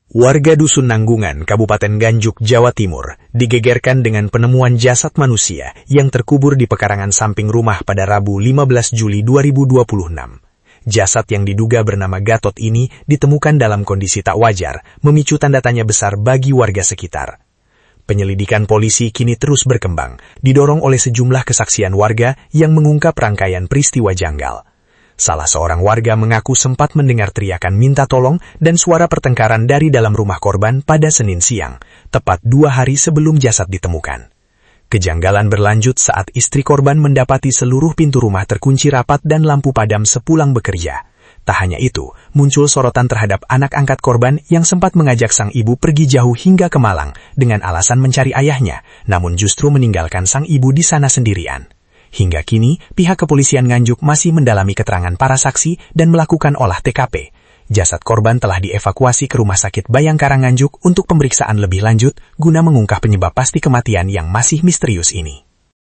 Warga Dusun Nanggungan, Kabupaten Nganjuk, Jawa Timur, digegerkan dengan penemuan jasad manusia yang terkubur di pekarangan samping rumah pada Rabu 15 Juli 2026. Jasad yang diduga bernama Gatot ini ditemukan dalam kondisi tak wajar, memicu tanda tanya besar bagi warga sekitar. Penyelidikan polisi kini terus berkembang, didorong oleh sejumlah kesaksian warga yang mengungkap rangkaian peristiwa janggal. Salah seorang warga mengaku sempat mendengar teriakan minta tolong dan suara pertengkaran dari dalam rumah korban pada Senin siang, tepat 2 hari sebelum jasad ditemukan. Kejanggalan berlanjut saat istri korban mendapati seluruh pintu rumah terkunci rapat dan lampu padam sepulang bekerja. Tak hanya itu, muncul sorotan terhadap anak angkat korban yang sempat mengajak sang ibu pergi jauh hingga ke Malang dengan alasan mencari ayahnya, namun justru meninggalkan sang ibu di sana sendirian. Hingga kini, pihak kepolisian Nganjuk masih mendalami keterangan para saksi dan melakukan olah TKP. Jasad korban telah dievakuasi ke Rumah Sakit Bayangkara Nganjuk untuk pemeriksaan lebih lanjut guna mengungkap penyebab pasti kematian yang masih misterius ini.